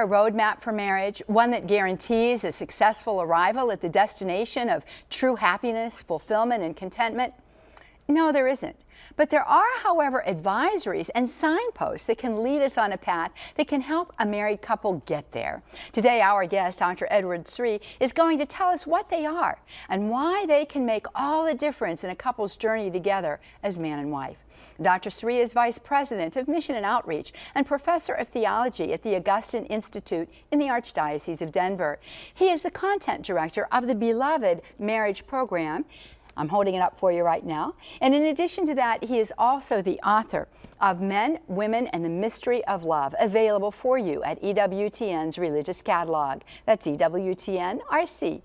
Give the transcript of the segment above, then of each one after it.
there a roadmap for marriage, one that guarantees a successful arrival at the destination of true happiness, fulfillment, and contentment? No, there isn't. But there are, however, advisories and signposts that can lead us on a path that can help a married couple get there. Today, our guest, Dr. Edward Sri, is going to tell us what they are and why they can make all the difference in a couple's journey together as man and wife. Dr. Sri is Vice President of Mission and Outreach and Professor of Theology at the Augustine Institute in the Archdiocese of Denver. He is the Content Director of the beloved Marriage Program. I'm holding it up for you right now. And in addition to that, he is also the author of Men, Women, and the Mystery of Love, available for you at EWTN's Religious Catalog. That's EWTNRC.com.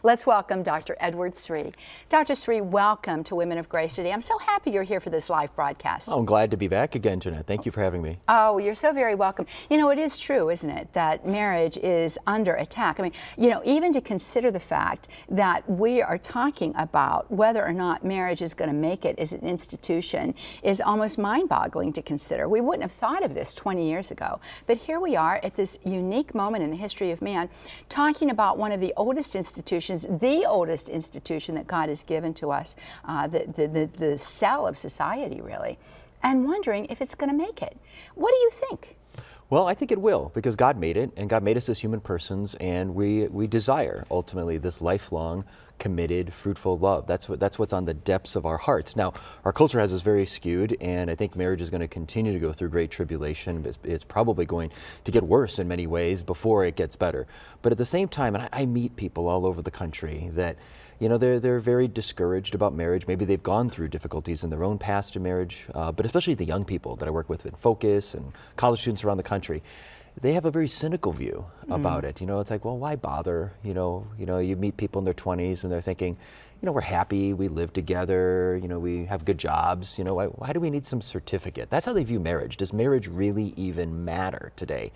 Let's welcome Dr. Edward Sri. Dr. Sri, welcome to Women of Grace today. I'm so happy you're here for this live broadcast. Oh, I'm glad to be back again, Johnette. Thank you for having me. Oh, you're so very welcome. You know, it is true, isn't it, that marriage is under attack. I mean, you know, even to consider the fact that we are talking about whether or not marriage is going to make it as an institution is almost mind-boggling to consider. We wouldn't have thought of this 20 years ago, but here we are at this unique moment in the history of man, talking about one of the oldest institutions, the oldest institution that God has given to us, the cell of society, really, and wondering if it's going to make it. What do you think? Well, I think it will, because God made it, and God made us as human persons, and we desire, ultimately, this lifelong, committed, fruitful love. That's what's on the depths of our hearts. Now, our culture has us very skewed, and I think marriage is going to continue to go through great tribulation. It's probably going to get worse in many ways before it gets better. But at the same time, and I meet people all over the country that, you know, they're very discouraged about marriage. Maybe they've gone through difficulties in their own past in marriage, but especially the young people that I work with in Focus and college students around the country, they have a very cynical view about it. You know, it's like, well, why bother? You meet people in their 20s and they're thinking, you know, we're happy, we live together, you know, we have good jobs, you know, why do we need some certificate? That's how they view marriage. Does marriage really even matter today?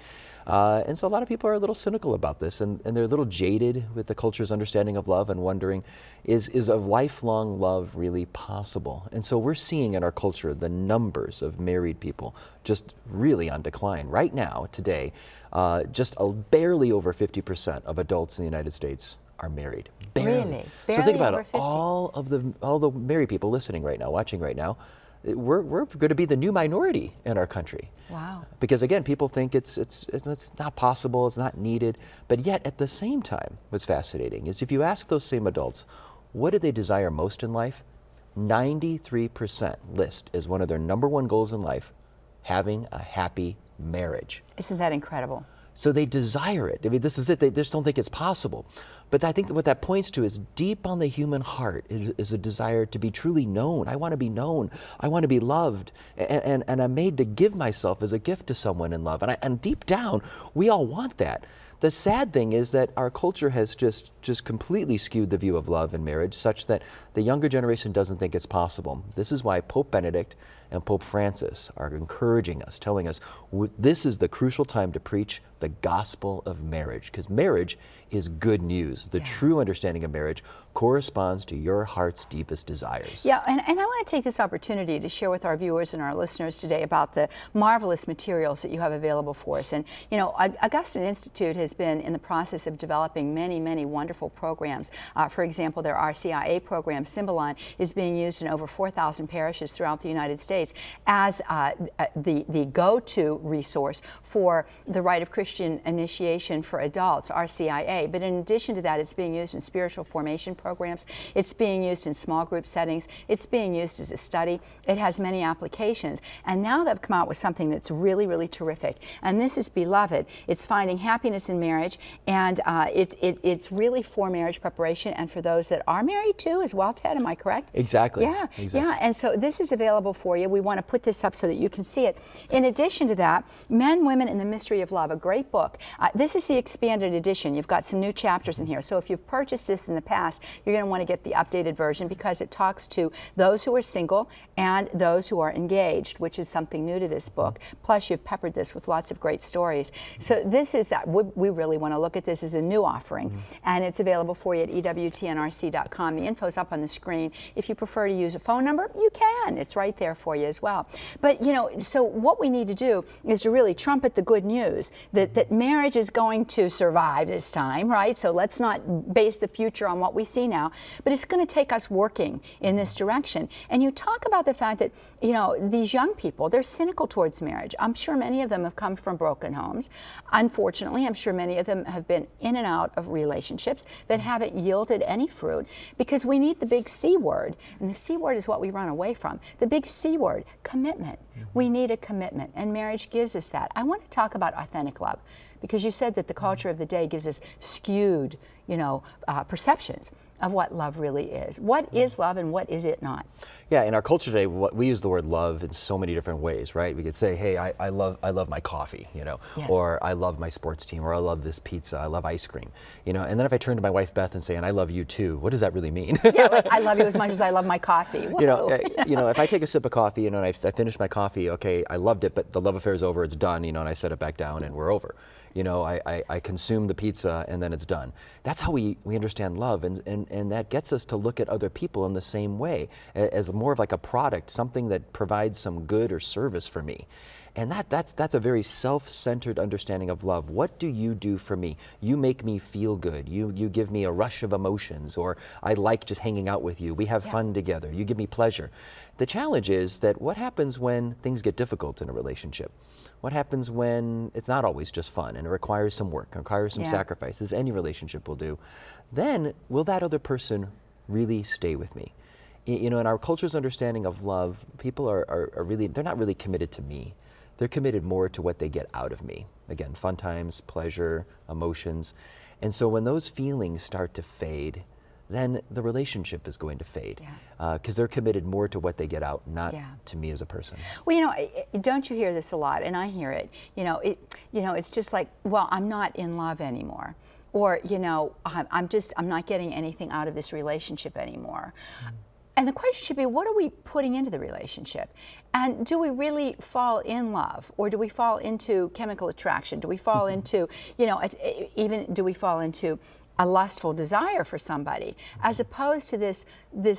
And so a lot of people are a little cynical about this, and they're a little jaded with the culture's understanding of love and wondering, is a lifelong love really possible? And so we're seeing in our culture the numbers of married people just really on decline. Right now, today, just barely over 50% of adults in the United States are married. Barely. Really? So think about it, 50. all the married people listening right now, watching right now, we're going to be the new minority in our country. Wow. Because again, people think it's not possible, it's not needed, but yet at the same time, what's fascinating is if you ask those same adults, what do they desire most in life? 93% list as one of their number one goals in life, having a happy marriage. Isn't that incredible? So they desire it. I mean, this is it. They just don't think it's possible. But I think that what that points to is deep on the human heart is a desire to be truly known. I want to be known. I want to be loved. And I'm made to give myself as a gift to someone in love. And deep down, we all want that. The sad thing is that our culture has just completely skewed the view of love and marriage such that the younger generation doesn't think it's possible. This is why Pope Benedict and Pope Francis are encouraging us, telling us this is the crucial time to preach the gospel of marriage, because marriage is good news. The true understanding of marriage corresponds to your heart's deepest desires. Yeah, and I want to take this opportunity to share with our viewers and our listeners today about the marvelous materials that you have available for us. And, you know, Augustine Institute has been in the process of developing many, many wonderful programs. For example, their RCIA program, Symbolon, is being used in over 4,000 parishes throughout the United States as the go-to resource for the Rite of Christian Initiation for adults, RCIA. But in addition to that, it's being used in spiritual formation programs. It's being used in small group settings. It's being used as a study. It has many applications. And now they've come out with something that's really, really terrific. And this is Beloved. It's finding happiness in marriage, and it's really for marriage preparation and for those that are married too as well, Ted, am I correct? Exactly. Yeah, exactly. Yeah. And so this is available for you. We want to put this up so that you can see it. In addition to that, Men, Women, and the Mystery of Love, a great book. This is the expanded edition. You've got some new chapters in here. So if you've purchased this in the past, you're going to want to get the updated version because it talks to those who are single and those who are engaged, which is something new to this book. Plus, you've peppered this with lots of great stories. So this is, we really want to look at this as a new offering. And It's available for you at EWTNRC.com. The info's up on the screen. If you prefer to use a phone number, you can. It's right there for you as well. But, you know, so what we need to do is to really trumpet the good news that marriage is going to survive this time, right? So let's not base the future on what we see now, but it's going to take us working in this direction. And you talk about the fact that, you know, these young people, they're cynical towards marriage. I'm sure many of them have come from broken homes. Unfortunately, I'm sure many of them have been in and out of relationships that haven't yielded any fruit, because we need the big C word, and the C word is what we run away from. The big C word, commitment. We need a commitment, and marriage gives us that. I want to talk about authentic love, because you said that the culture of the day gives us skewed, you know, perceptions of what love really is. What is love and what is it not? Yeah, in our culture today, we use the word love in so many different ways, right? We could say, hey, I love my coffee, you know, Yes. or I love my sports team, or I love this pizza, I love ice cream, you know. And then if I turn to my wife Beth and say, and I love you too, what does that really mean? Yeah, like, I love you as much as I love my coffee. You know, Whoa. you know, if I take a sip of coffee, you know, and I finish my coffee, okay, I loved it, but the love affair is over, it's done, you know, and I set it back down and we're over. You know, I consume the pizza and then it's done. That's how we understand love, and that gets us to look at other people in the same way, as more of like a product, something that provides some good or service for me. And that's a very self-centered understanding of love. What do you do for me? You make me feel good. You give me a rush of emotions, or I like just hanging out with you. We have fun together. You give me pleasure. The challenge is that what happens when things get difficult in a relationship? What happens when it's not always just fun and it requires some work, it requires some sacrifices, any relationship will do? Then will that other person really stay with me? You know, in our culture's understanding of love, people are really, they're not really committed to me. They're committed more to what they get out of me. Again, fun times, pleasure, emotions. And so when those feelings start to fade, then the relationship is going to fade, because they're committed more to what they get out, not to me as a person. Well, you know, don't you hear this a lot? And I hear it. You know, it's just like, well, I'm not in love anymore, or you know, I'm not getting anything out of this relationship anymore. And the question should be, what are we putting into the relationship? And do we really fall in love? Or do we fall into chemical attraction? Do we fall into, you know, even do we fall into a lustful desire for somebody, as opposed to this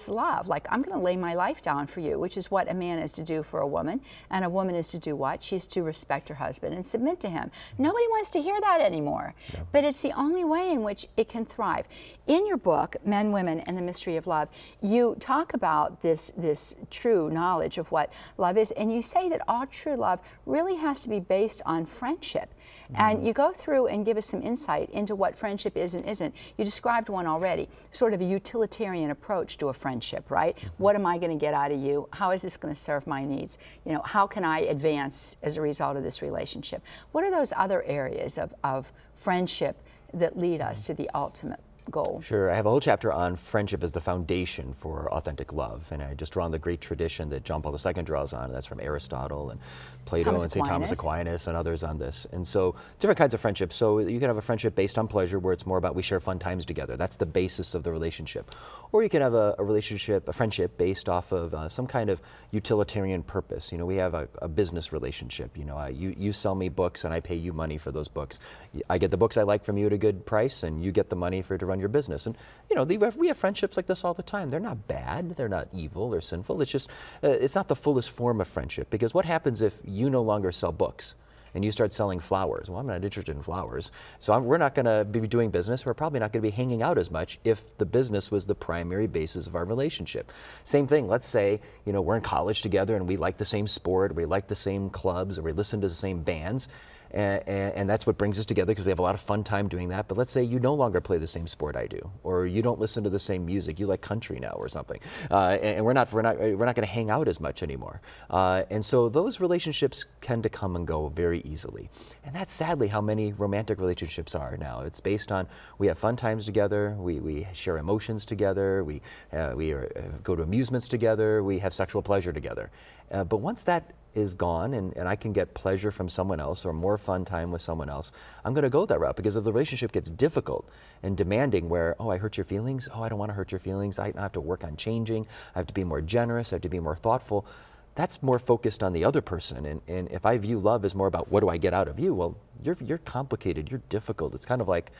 love, like, I'm going to lay my life down for you, which is what a man is to do for a woman, and a woman is to do what? She's to respect her husband and submit to him. Nobody wants to hear that anymore, but it's the only way in which it can thrive. In your book, Men, Women, and the Mystery of Love, you talk about this true knowledge of what love is, and you say that all true love really has to be based on friendship. And you go through and give us some insight into what friendship is and isn't. You described one already, sort of a utilitarian approach to a friendship, right? What am I going to get out of you? How is this going to serve my needs? You know, how can I advance as a result of this relationship? What are those other areas of friendship that lead us to the ultimate goal? Sure. I have a whole chapter on friendship as the foundation for authentic love, and I just draw on the great tradition that John Paul II draws on. That's from Aristotle and Plato and St. Thomas Aquinas and others on this. And so different kinds of friendships. So you can have a friendship based on pleasure, where it's more about we share fun times together. That's the basis of the relationship. Or you can have a friendship based off of some kind of utilitarian purpose. You know, we have a business relationship. You know, you sell me books and I pay you money for those books. I get the books I like from you at a good price, and you get the money to run your business. And you know, we have friendships like this all the time. They're not bad, they're not evil or sinful. It's just it's not the fullest form of friendship, because what happens if you no longer sell books and you start selling flowers? Well, I'm not interested in flowers, so we're not going to be doing business. We're probably not going to be hanging out as much if the business was the primary basis of our relationship. Same thing, let's say, you know, we're in college together and we like the same sport, or we like the same clubs, or we listen to the same bands. And that's what brings us together, because we have a lot of fun time doing that. But let's say you no longer play the same sport I do, or you don't listen to the same music. You like country now or something, and we're not going to hang out as much anymore. And so those relationships tend to come and go very easily. And that's sadly how many romantic relationships are now. It's based on we have fun times together, we share emotions together, we go to amusements together, we have sexual pleasure together. But once that is gone, and I can get pleasure from someone else or more fun time with someone else, I'm going to go that route. Because if the relationship gets difficult and demanding, where, oh, I hurt your feelings, oh, I don't want to hurt your feelings, I have to work on changing, I have to be more generous, I have to be more thoughtful, that's more focused on the other person. And if I view love as more about what do I get out of you, well, you're complicated, you're difficult. It's kind of like,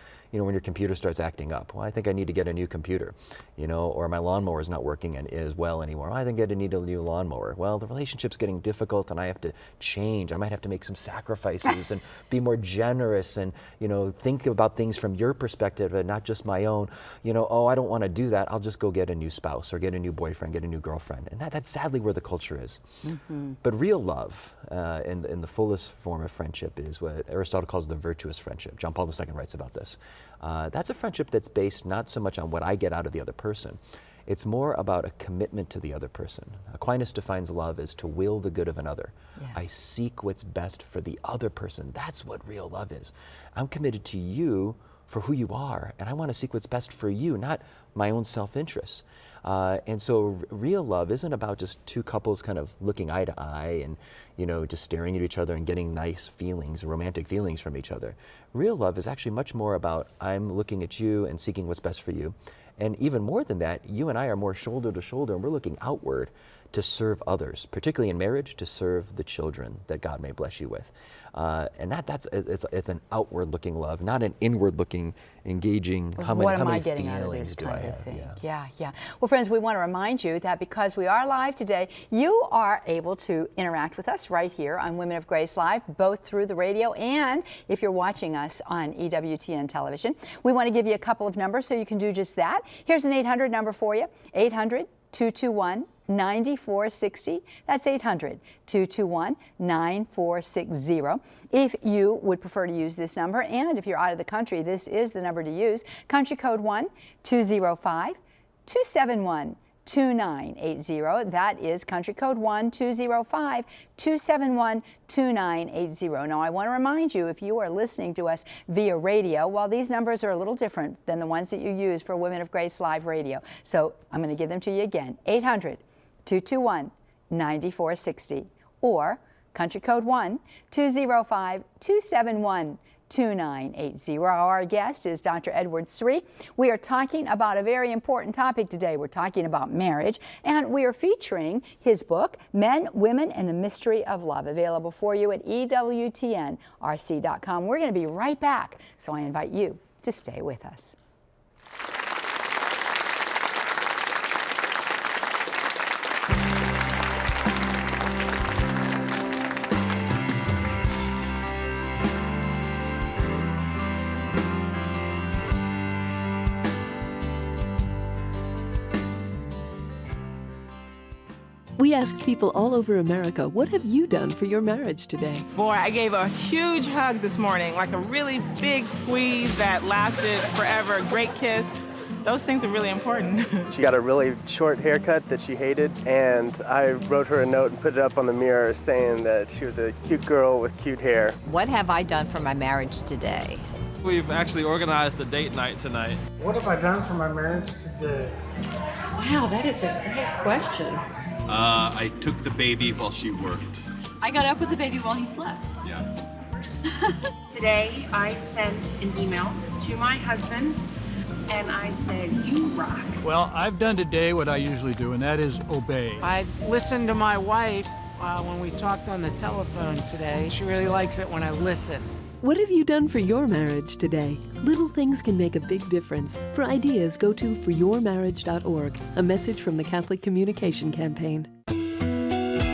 when your computer starts acting up. Well, I think I need to get a new computer, or my lawnmower is not working as well anymore. Well, I think I need a new lawnmower. Well, the relationship's getting difficult and I have to change. I might have to make some sacrifices and be more generous and, think about things from your perspective and not just my own. Oh, I don't want to do that. I'll just go get a new spouse or get a new boyfriend, get a new girlfriend. And that's sadly where the culture is. Mm-hmm. But real love, in the fullest form of friendship, is what Aristotle calls the virtuous friendship. John Paul II writes about this. That's a friendship that's based not so much on what I get out of the other person. It's more about a commitment to the other person. Aquinas defines love as to will the good of another. Yes. I seek what's best for the other person. That's what real love is. I'm committed to you for who you are, and I want to seek what's best for you, not my own self-interest. And so real love isn't about just two couples kind of looking eye to eye and, just staring at each other and getting nice feelings, romantic feelings from each other. Real love is actually much more about I'm looking at you and seeking what's best for you. And even more than that, you and I are more shoulder to shoulder, and we're looking outward to serve others, particularly in marriage, to serve the children that God may bless you with. And it's an outward-looking love, not an inward-looking, engaging, how many feelings do I have? Yeah. Well, friends, we want to remind you that because we are live today, you are able to interact with us right here on Women of Grace Live, both through the radio and if you're watching us on EWTN television. We want to give you a couple of numbers so you can do just that. Here's an 800 number for you, 800-221-9460. That's 800-221-9460. If you would prefer to use this number, and if you're out of the country, this is the number to use. Country code 1-205-271-2980. That is country code 1-205-271-2980. Now, I want to remind you, if you are listening to us via radio, while these numbers are a little different than the ones that you use for Women of Grace Live Radio. So I'm going to give them to you again. 800-221-9460 or country code 1-205-271-2980. Our guest is Dr. Edward Sri. We are talking about a very important topic today. We're talking about marriage, and we are featuring his book, Men, Women, and the Mystery of Love, available for you at EWTNRC.com. We're going to be right back, so I invite you to stay with us. We asked people all over America, what have you done for your marriage today? Boy, I gave a huge hug this morning, like a really big squeeze that lasted forever, a great kiss. Those things are really important. She got a really short haircut that she hated, and I wrote her a note and put it up on the mirror saying that she was a cute girl with cute hair. What have I done for my marriage today? We've actually organized a date night tonight. What have I done for my marriage today? Wow, that is a great question. I took the baby while she worked. I got up with the baby while he slept. Yeah. Today, I sent an email to my husband, and I said, "You rock." Well, I've done today what I usually do, and that is obey. I listened to my wife when we talked on the telephone today. She really likes it when I listen. What have you done for your marriage today? Little things can make a big difference. For ideas, go to foryourmarriage.org, a message from the Catholic Communication Campaign.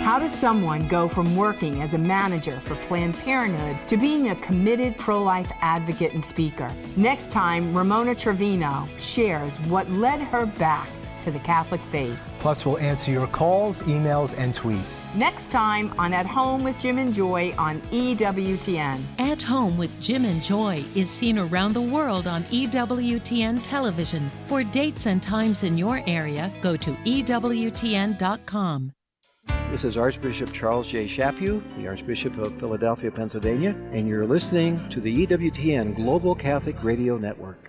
How does someone go from working as a manager for Planned Parenthood to being a committed pro-life advocate and speaker? Next time, Ramona Trevino shares what led her back to the Catholic faith. Plus, we'll answer your calls, emails, and tweets. Next time on At Home with Jim and Joy on EWTN. At Home with Jim and Joy is seen around the world on EWTN television. For dates and times in your area, go to EWTN.com. This is Archbishop Charles J. Chaput, the Archbishop of Philadelphia, Pennsylvania, and you're listening to the EWTN Global Catholic Radio Network.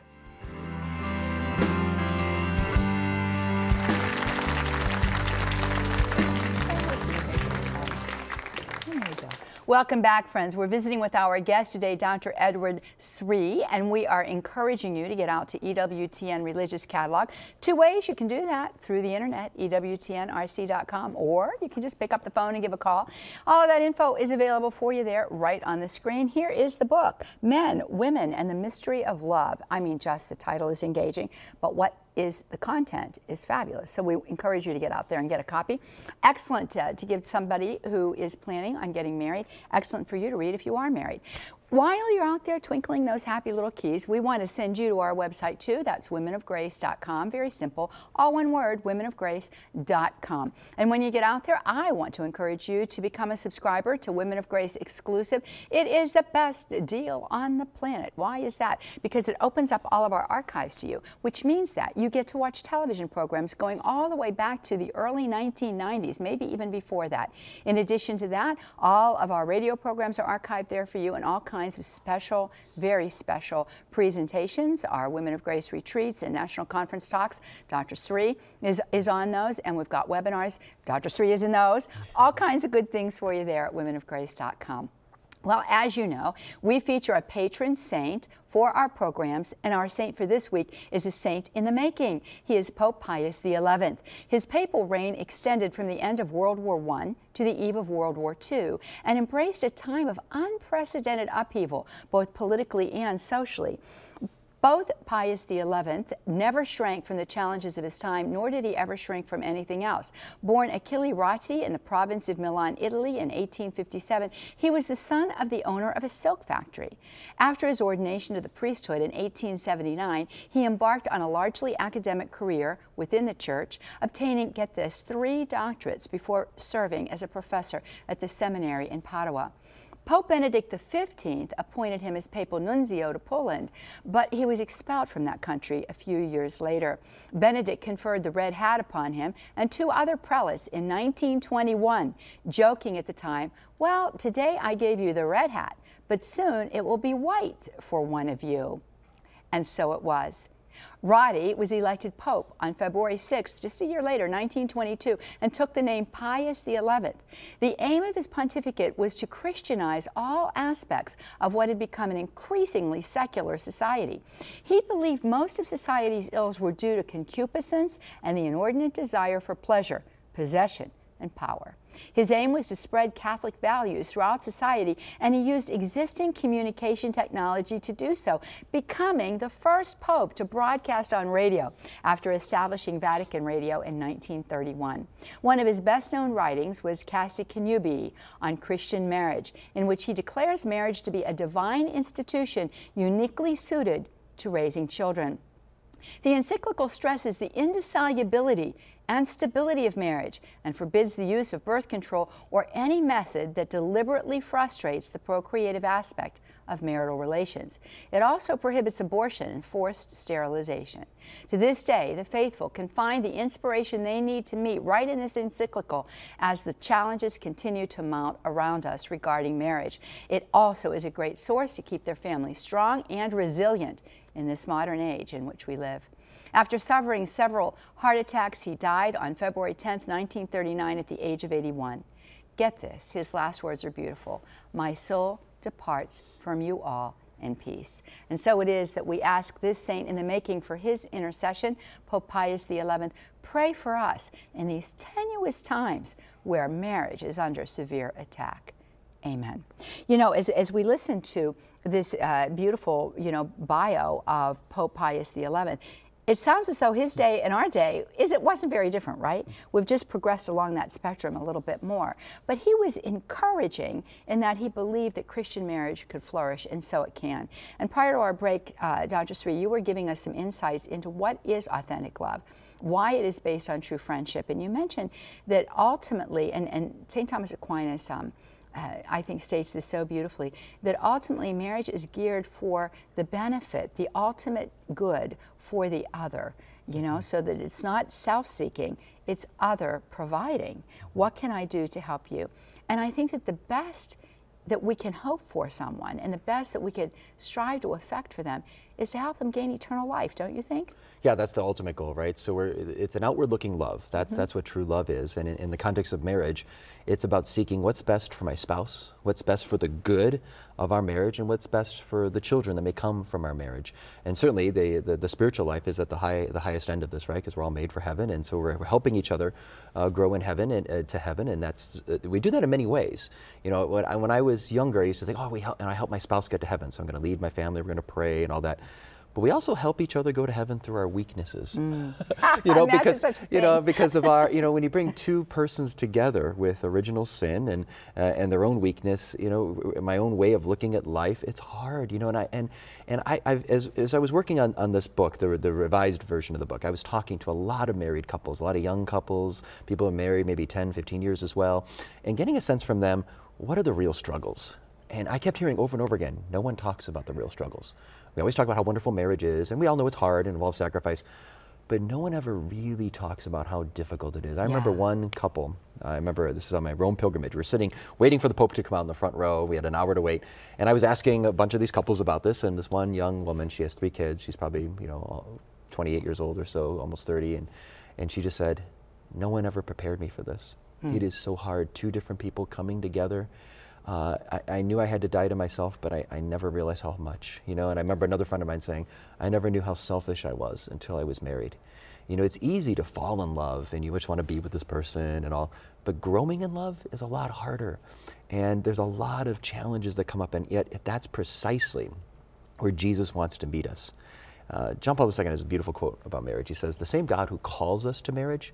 Welcome back, friends. We're visiting with our guest today, Dr. Edward Sri, and we are encouraging you to get out to EWTN Religious Catalog. 2 ways you can do that: through the internet, EWTNRC.com, or you can just pick up the phone and give a call. All of that info is available for you there right on the screen. Here is the book, Men, Women, and the Mystery of Love. I mean, just the title is engaging, but what is the content is fabulous. So we encourage you to get out there and get a copy. Excellent to give somebody who is planning on getting married. Excellent for you to read if you are married. While you're out there twinkling those happy little keys, we want to send you to our website too. That's womenofgrace.com. Very simple. All one word, womenofgrace.com. And when you get out there, I want to encourage you to become a subscriber to Women of Grace Exclusive. It is the best deal on the planet. Why is that? Because it opens up all of our archives to you, which means that you get to watch television programs going all the way back to the early 1990s, maybe even before that. In addition to that, all of our radio programs are archived there for you, and all kinds of special, very special presentations. Our Women of Grace retreats and national conference talks. Dr. Sri is on those, and we've got webinars. Dr. Sri is in those. All kinds of good things for you there at womenofgrace.com. Well, as you know, we feature a patron saint for our programs, and our saint for this week is a saint in the making. He is Pope Pius XI. His papal reign extended from the end of World War I to the eve of World War II and embraced a time of unprecedented upheaval, both politically and socially. Both Pius XI never shrank from the challenges of his time, nor did he ever shrink from anything else. Born Achille Ratti in the province of Milan, Italy in 1857, he was the son of the owner of a silk factory. After his ordination to the priesthood in 1879, he embarked on a largely academic career within the church, obtaining, get this, 3 doctorates before serving as a professor at the seminary in Padua. Pope Benedict XV appointed him as papal nuncio to Poland, but he was expelled from that country a few years later. Benedict conferred the red hat upon him and 2 other prelates in 1921, joking at the time, "Well, today I gave you the red hat, but soon it will be white for one of you." And so it was. Ratti was elected Pope on February 6th, just a year later, 1922, and took the name Pius XI. The aim of his pontificate was to Christianize all aspects of what had become an increasingly secular society. He believed most of society's ills were due to concupiscence and the inordinate desire for pleasure, possession, and power. His aim was to spread Catholic values throughout society, and he used existing communication technology to do so, becoming the first pope to broadcast on radio after establishing Vatican Radio in 1931. One of his best-known writings was Casti Connubii on Christian marriage, in which he declares marriage to be a divine institution uniquely suited to raising children. The encyclical stresses the indissolubility and stability of marriage and forbids the use of birth control or any method that deliberately frustrates the procreative aspect of marital relations. It also prohibits abortion and forced sterilization. To this day, the faithful can find the inspiration they need to meet right in this encyclical as the challenges continue to mount around us regarding marriage. It also is a great source to keep their family strong and resilient in this modern age in which we live. After suffering several heart attacks, he died on February 10, 1939, at the age of 81. Get this, his last words are beautiful. "My soul departs from you all in peace." And so it is that we ask this saint in the making for his intercession. Pope Pius XI, pray for us in these tenuous times where marriage is under severe attack. Amen. You know, as we listen to this beautiful, bio of Pope Pius XI, it sounds as though his day and our day wasn't very different, right? We've just progressed along that spectrum a little bit more. But he was encouraging in that he believed that Christian marriage could flourish, and so it can. And prior to our break, Dr. Sri, you were giving us some insights into what is authentic love, why it is based on true friendship. And you mentioned that ultimately, and St. Thomas Aquinas I think states this so beautifully, that ultimately marriage is geared for the benefit, the ultimate good for the other, so that it's not self-seeking, it's other providing. What can I do to help you? And I think that the best that we can hope for someone and the best that we could strive to effect for them is to help them gain eternal life, don't you think? Yeah, that's the ultimate goal, right? So it's an outward-looking love. That's what true love is. And in the context of marriage, it's about seeking what's best for my spouse, what's best for the good of our marriage, and what's best for the children that may come from our marriage. And certainly, the spiritual life is at the highest end of this, right? Because we're all made for heaven, and so we're helping each other grow in heaven and to heaven. And that's we do that in many ways. You know, when I was younger, I used to think, I help my spouse get to heaven, so I'm going to lead my family, we're going to pray and all that. But we also help each other go to heaven through our weaknesses. You know, because of our, when you bring two persons together with original sin and their own weakness, my own way of looking at life, it's hard, and as I was working on this book, the revised version of the book, I was talking to a lot of married couples, a lot of young couples, people who are married maybe 10, 15 years as well, and getting a sense from them, what are the real struggles? And I kept hearing over and over again, no one talks about the real struggles. We always talk about how wonderful marriage is, and we all know it's hard and involves sacrifice, but no one ever really talks about how difficult it is. I remember one couple, this is on my Rome pilgrimage, we were sitting, waiting for the Pope to come out in the front row, we had an hour to wait, and I was asking a bunch of these couples about this, and this one young woman, she has 3 kids, she's probably, 28 years old or so, almost 30, and she just said, no one ever prepared me for this. It is so hard, 2 different people coming together. I knew I had to die to myself, but I never realized how much, and I remember another friend of mine saying, I never knew how selfish I was until I was married. It's easy to fall in love and you just want to be with this person and all, but growing in love is a lot harder. And there's a lot of challenges that come up, and yet that's precisely where Jesus wants to meet us. John Paul II has a beautiful quote about marriage. He says, the same God who calls us to marriage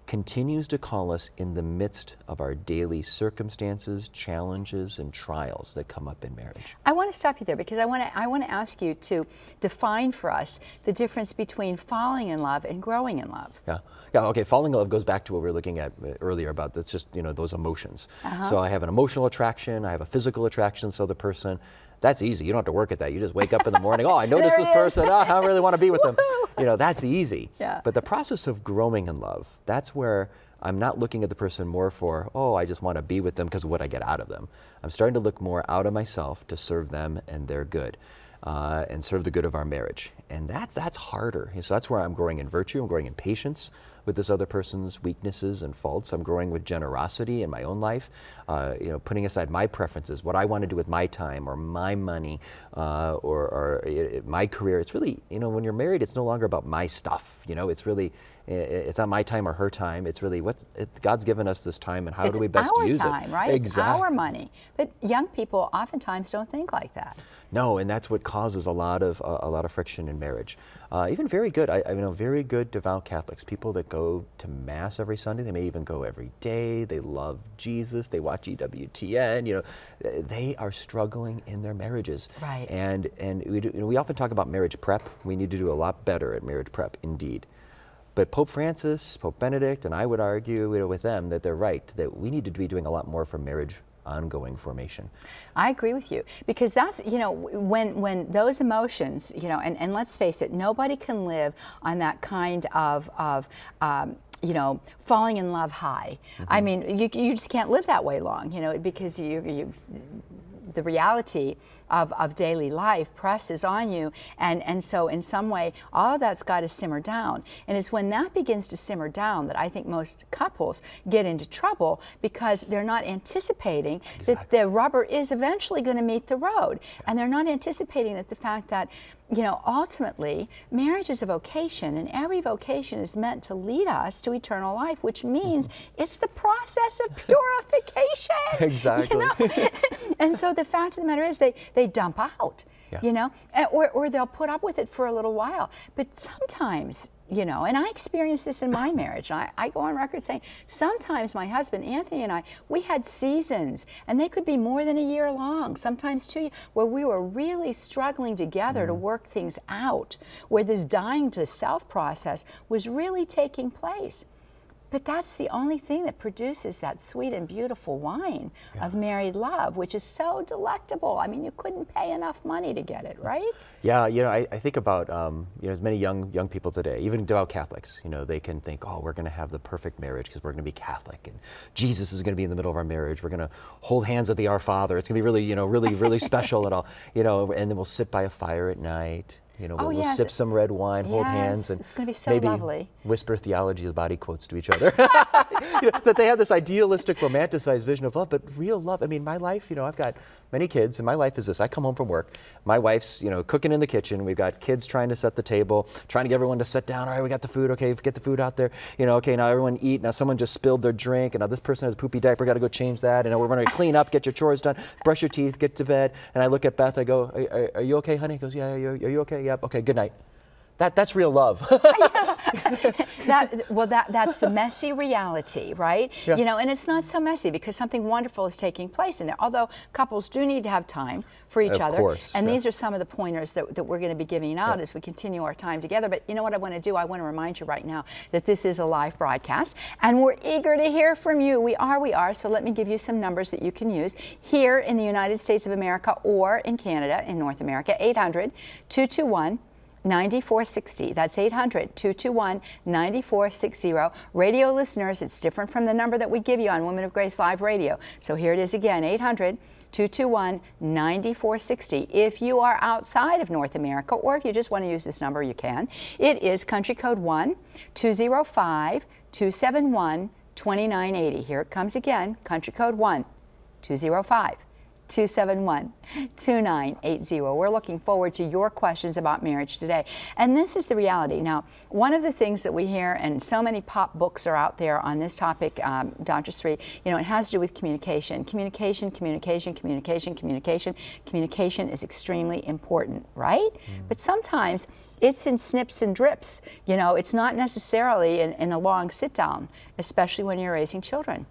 continues to call us in the midst of our daily circumstances, challenges, and trials that come up in marriage. I want to stop you there because I want to ask you to define for us the difference between falling in love and growing in love. Yeah, okay, falling in love goes back to what we were looking at earlier about that's just, those emotions. So I have an emotional attraction, I have a physical attraction to the person. That's easy. You don't have to work at that. You just wake up in the morning, I notice this person, I really want to be with them. That's easy. Yeah. But the process of growing in love, that's where I'm not looking at the person more for, I just want to be with them because of what I get out of them. I'm starting to look more out of myself to serve them and their good, and serve the good of our marriage. And that's harder. So that's where I'm growing in virtue, I'm growing in patience with this other person's weaknesses and faults. I'm growing with generosity in my own life, putting aside my preferences, what I want to do with my time or my money or my career. It's really, when you're married, it's no longer about my stuff. It's really, it's not my time or her time. It's really God's given us this time, and how do we best use it? It's our time, right? Exactly. It's our money. But young people oftentimes don't think like that. No, and that's what causes a lot of friction in marriage. Even very good, I know very good devout Catholics, people that go to Mass every Sunday, they may even go every day, they love Jesus, they watch EWTN, they are struggling in their marriages. Right. And we often talk about marriage prep. We need to do a lot better at marriage prep, indeed. But Pope Francis, Pope Benedict, and I would argue with them that they're right, that we need to be doing a lot more for marriage ongoing formation. I agree with you, because that's, when those emotions, and let's face it, nobody can live on that kind of falling in love high. I mean, you just can't live that way long, because the reality of daily life presses on you, and so in some way all of that's got to simmer down, and it's when that begins to simmer down that I think most couples get into trouble, because they're not anticipating that the rubber is eventually going to meet the road, and they're not anticipating that the fact that ultimately marriage is a vocation, and every vocation is meant to lead us to eternal life, which means it's the process of purification. Exactly. And so the fact of the matter is they dump out, or they'll put up with it for a little while. But sometimes, and I experienced this in my marriage, and I go on record saying sometimes my husband, Anthony, and I, we had seasons, and they could be more than a year long, sometimes 2 years, where we were really struggling together to work things out, where this dying to self process was really taking place. But that's the only thing that produces that sweet and beautiful wine of married love, which is so delectable. I mean, you couldn't pay enough money to get it, right? Yeah, I think about as many young people today, even devout Catholics, they can think, we're going to have the perfect marriage because we're going to be Catholic, and Jesus is going to be in the middle of our marriage. We're going to hold hands at the Our Father. It's going to be really, really special and all, and then we'll sit by a fire at night. You know, Oh, we'll yes. sip some red wine, hold Yes, hands, and it's gonna be so maybe lovely. whisper theology of the body quotes to each other. You know, that they have this idealistic, romanticized vision of love, but real love. I mean, my life, you know, I've got many kids, and my life is this. I come home from work, my wife's, you know, cooking in the kitchen. We've got kids trying to set the table, trying to get everyone to sit down. All right, we got the food. Okay, get the food out there. You know, okay, now everyone eat. Now someone just spilled their drink, and now this person has a poopy diaper. Got to go change that. And now we're going to clean up, get your chores done, brush your teeth, get to bed. And I look at Beth. I go, "Are you okay, honey?" She goes, "Yeah, are you okay? Yep. Okay, good night." That's real love. That's the messy reality, right? Yeah. You know, and it's not so messy because something wonderful is taking place in there. Although couples do need to have time for each other. Of course. And yeah. these are some of the pointers that we're going to be giving out as we continue our time together. But you know what I want to do? I want to remind you right now that this is a live broadcast and we're eager to hear from you. We are. So let me give you some numbers that you can use here in the United States of America or in Canada, in North America. 800-221-9460. That's 800-221-9460. Radio listeners, it's different from the number that we give you on Women of Grace Live Radio. So here it is again, 800-221-9460. If you are outside of North America, or if you just want to use this number, you can. It is country code 1-205-271-2980. Here it comes again, country code 1-205-271-2980. We're looking forward to your questions about marriage today. And this is the reality. Now, one of the things that we hear, and so many pop books are out there on this topic, Dr. Sri, you know, it has to do with communication. Communication is extremely important, right? But sometimes it's in snips and drips. You know, it's not necessarily in a long sit down, especially when you're raising children.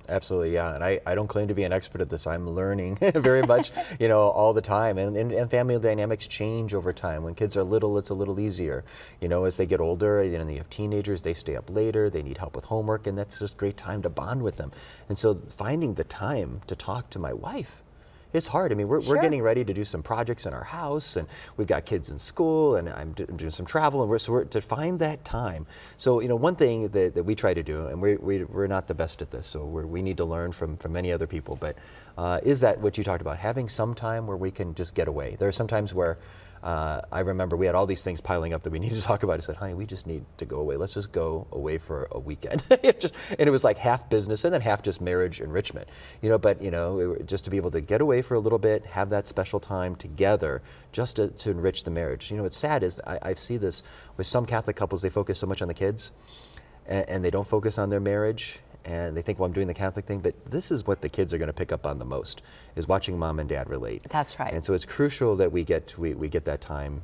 Absolutely, yeah. And I don't claim to be an expert at this. I'm learning very much, you know, all the time. And family dynamics change over time. When kids are little, it's a little easier. You know, as they get older, you know, they have teenagers, they stay up later, they need help with homework, and that's just a great time to bond with them. And so finding the time to talk to my wife, it's hard. I mean, we're getting ready to do some projects in our house, and we've got kids in school, and I'm doing some travel, and we're to find that time. So, you know, one thing that we try to do, and we're not the best at this, so we need to learn from many other people, but is that what you talked about, having some time where we can just get away. There are some times where I remember we had all these things piling up that we needed to talk about. I said, honey, we just need to go away. Let's just go away for a weekend. And it was like half business and then half just marriage enrichment. You know, but, you know, just to be able to get away for a little bit, have that special time together just to enrich the marriage. You know, what's sad is I see this with some Catholic couples, they focus so much on the kids and they don't focus on their marriage. And they think, well, I'm doing the Catholic thing, but this is what the kids are going to pick up on the most, is watching mom and dad relate. That's right. And so it's crucial that we get that time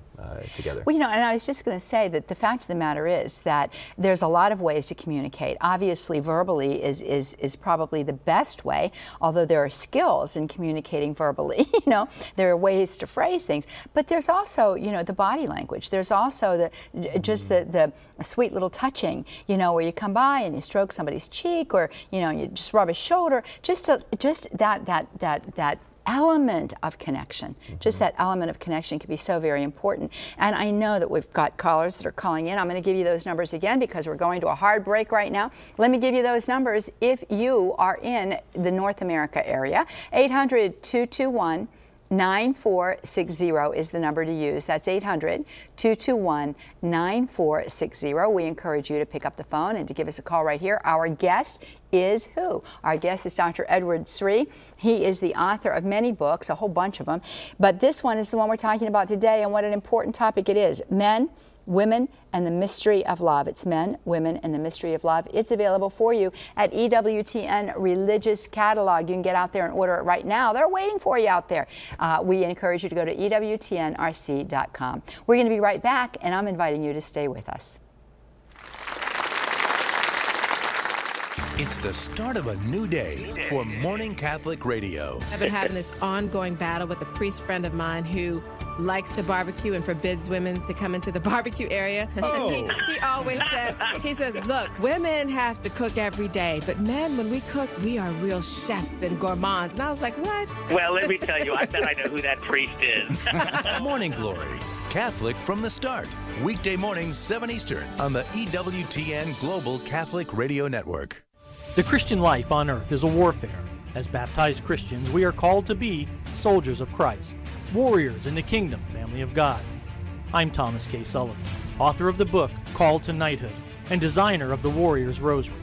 together. Well, you know, and I was just going to say that the fact of the matter is that there's a lot of ways to communicate. Obviously, verbally is probably the best way, although there are skills in communicating verbally. You know, there are ways to phrase things, but there's also, you know, the body language. There's also the sweet little touching, you know, where you come by and you stroke somebody's cheek, or, you know, you just rub his shoulder, just that element of connection. Just that element of connection can be so very important. And I know that we've got callers that are calling in. I'm going to give you those numbers again because we're going to a hard break right now. Let me give you those numbers if you are in the North America area. 800-221-9460 is the number to use. That's 800-221-9460. We encourage you to pick up the phone and to give us a call right here. Our guest is who? Our guest is Dr. Edward Sri. He is the author of many books, a whole bunch of them, but this one is the one we're talking about today, and what an important topic it is. Men, Women, and the Mystery of Love. It's Men, Women, and the Mystery of Love. It's available for you at EWTN Religious Catalog. You can get out there and order it right now. They're waiting for you out there. We encourage you to go to EWTNRC.com. We're going to be right back, and I'm inviting you to stay with us. It's the start of a new day for Morning Catholic Radio. I've been having this ongoing battle with a priest friend of mine who likes to barbecue and forbids women to come into the barbecue area. Oh. He always says, look, women have to cook every day, but men, when we cook, we are real chefs and gourmands. And I was like, what? Well, let me tell you, I bet I know who that priest is. Morning Glory, Catholic from the start. Weekday mornings, 7 Eastern on the EWTN Global Catholic Radio Network. The Christian life on earth is a warfare. As baptized Christians, we are called to be soldiers of Christ, warriors in the kingdom family of God. I'm Thomas K. Sullivan, author of the book Called to Knighthood and designer of the Warrior's Rosary.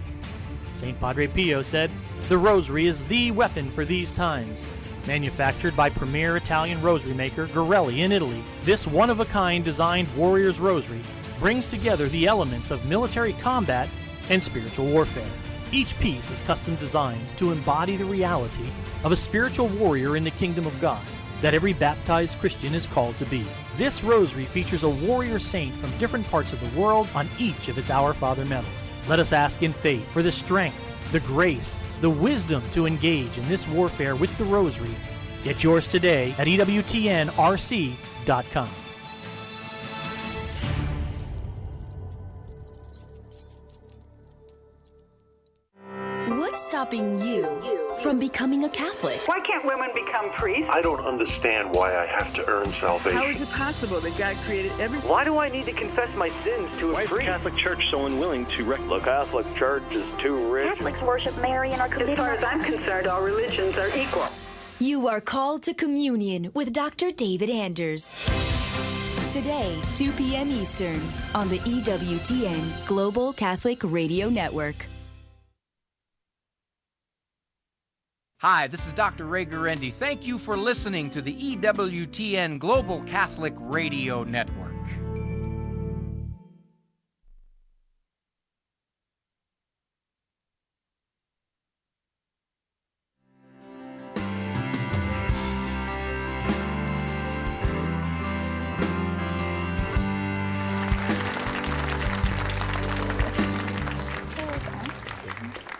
St. Padre Pio said, "The rosary is the weapon for these times." Manufactured by premier Italian rosary maker Gorelli in Italy, this one-of-a-kind designed Warrior's Rosary brings together the elements of military combat and spiritual warfare. Each piece is custom designed to embody the reality of a spiritual warrior in the kingdom of God that every baptized Christian is called to be. This rosary features a warrior saint from different parts of the world on each of its Our Father medals. Let us ask in faith for the strength, the grace, the wisdom to engage in this warfare with the rosary. Get yours today at EWTNRC.com. What's stopping you from becoming a Catholic? Why can't women become priests? I don't understand why I have to earn salvation. How is it possible that God created everyone? Why do I need to confess my sins to a priest? Why is the Catholic Church so unwilling to The Catholic Church is too rich. Catholics worship Mary and are committed. As far as I'm concerned, all religions are equal. You are called to communion with Dr. David Anders. Today, 2 p.m. Eastern on the EWTN Global Catholic Radio Network. Hi, this is Dr. Ray Guarendi. Thank you for listening to the EWTN Global Catholic Radio Network.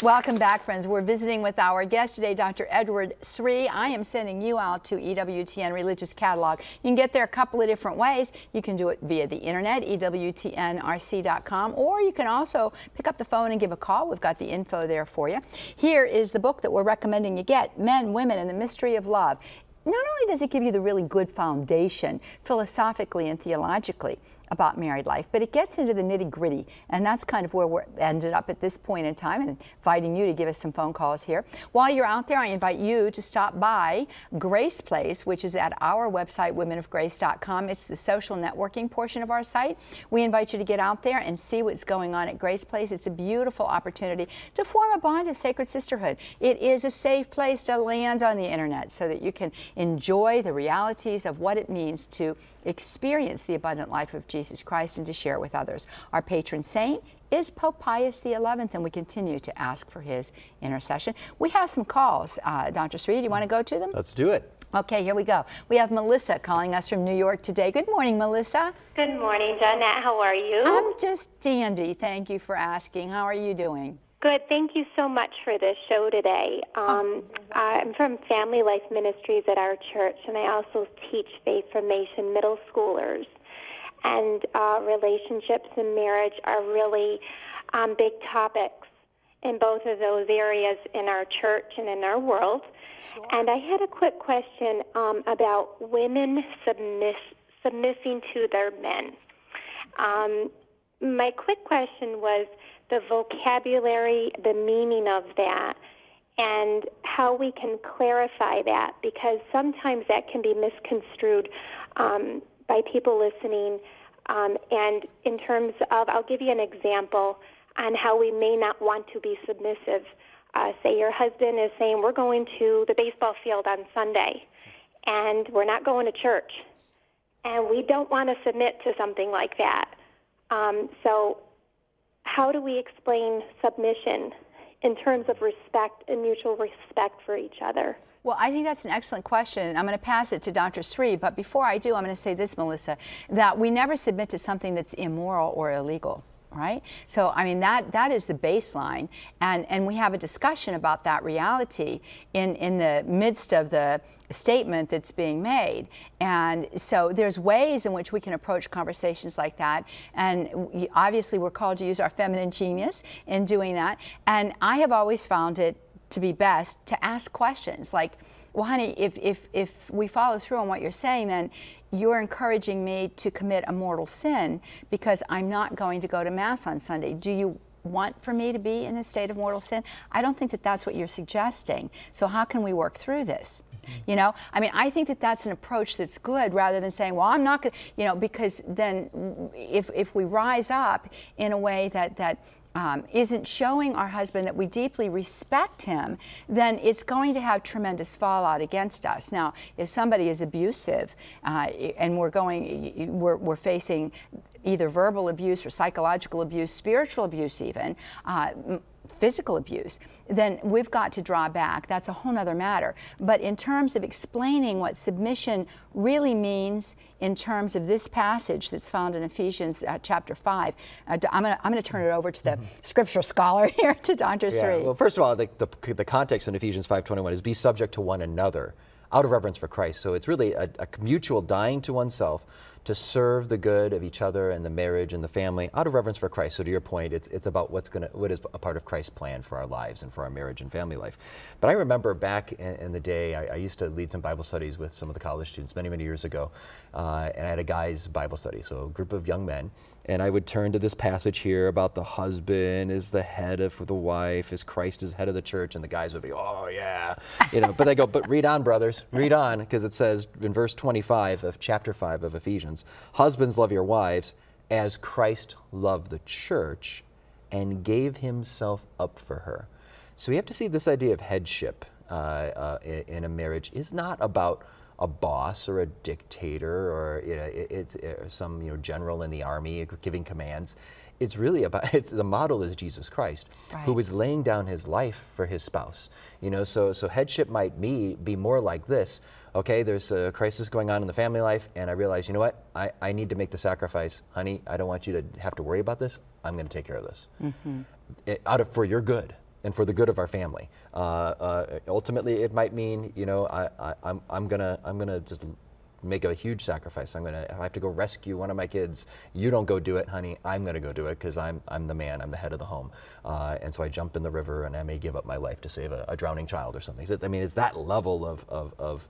Welcome back, friends. We're visiting with our guest today, Dr. Edward Sri. I am sending you out to EWTN Religious Catalog. You can get there a couple of different ways. You can do it via the internet, EWTNRC.com, or you can also pick up the phone and give a call. We've got the info there for you. Here is the book that we're recommending you get, Men, Women, and the Mystery of Love. Not only does it give you the really good foundation, philosophically and theologically, about married life, but it gets into the nitty-gritty, and that's kind of where we're ended up at this point in time, and inviting you to give us some phone calls here. While you're out there, I invite you to stop by Grace Place, which is at our website, womenofgrace.com. It's the social networking portion of our site. We invite you to get out there and see what's going on at Grace Place. It's a beautiful opportunity to form a bond of sacred sisterhood. It is a safe place to land on the internet so that you can enjoy the realities of what it means to experience the abundant life of Jesus Christ and to share it with others. Our patron saint is Pope Pius XI, and we continue to ask for his intercession. We have some calls. Dr. Sri, do you want to go to them? Let's do it. Okay, here we go. We have Melissa calling us from New York today. Good morning, Melissa. Good morning, Johnette. How are you? I'm just dandy. Thank you for asking. How are you doing? Good. Thank you so much for this show today. I'm from Family Life Ministries at our church, and I also teach faith formation middle schoolers. And relationships and marriage are really big topics in both of those areas in our church and in our world. Sure. And I had a quick question about women submitting to their men. My quick question was the vocabulary, the meaning of that, and how we can clarify that, because sometimes that can be misconstrued by people listening. And in terms of, I'll give you an example on how we may not want to be submissive. Say your husband is saying, we're going to the baseball field on Sunday, and we're not going to church. And we don't want to submit to something like that. So how do we explain submission in terms of respect and mutual respect for each other? Well, I think that's an excellent question. I'm going to pass it to Dr. Sri, but before I do, I'm going to say this, Melissa, that we never submit to something that's immoral or illegal. Right? So, I mean, that is the baseline, and we have a discussion about that reality in the midst of the statement that's being made. And so there's ways in which we can approach conversations like that, and obviously we're called to use our feminine genius in doing that. And I have always found it to be best to ask questions like, well, honey, if we follow through on what you're saying, then you're encouraging me to commit a mortal sin because I'm not going to go to Mass on Sunday. Do you want for me to be in a state of mortal sin? I don't think that that's what you're suggesting. So how can we work through this? You know, I mean, I think that that's an approach that's good, rather than saying, well, I'm not going to, you know, because then if we rise up in a way that isn't showing our husband that we deeply respect him, then it's going to have tremendous fallout against us. Now, if somebody is abusive and we're facing either verbal abuse or psychological abuse, spiritual abuse even, physical abuse, then we've got to draw back. That's a whole nother matter. But in terms of explaining what submission really means in terms of this passage that's found in Ephesians chapter 5, I'm going to turn it over to the scriptural scholar here, to Dr. Sri. Well, first of all, the context in Ephesians 5:21 is be subject to one another out of reverence for Christ. So it's really a mutual dying to oneself to serve the good of each other and the marriage and the family out of reverence for Christ. So to your point, it's about what is a part of Christ's plan for our lives and for our marriage and family life. But I remember back in the day, I used to lead some Bible studies with some of the college students many, many years ago. And I had a guys' Bible study, so a group of young men. And I would turn to this passage here about the husband is the head of the wife, as Christ is head of the church, and the guys would be, oh yeah, you know. But they go, but read on, brothers, read on, because it says in verse 25 of chapter 5 of Ephesians, husbands, love your wives as Christ loved the church and gave himself up for her. So we have to see this idea of headship in a marriage is not about a boss or a dictator or it's some general in the army giving commands. It's really about, the model is Jesus Christ, who is laying down his life for his spouse. So headship might be more like this. Okay, there's a crisis going on in the family life, and I realize, you know what, I need to make the sacrifice. Honey, I don't want you to have to worry about this. I'm going to take care of this. For your good and for the good of our family. Ultimately, it might mean, I'm gonna just make a huge sacrifice. If I have to go rescue one of my kids, you don't go do it, honey. I'm gonna go do it because I'm the man. I'm the head of the home. And so I jump in the river, and I may give up my life to save a drowning child or something. I mean, it's that level of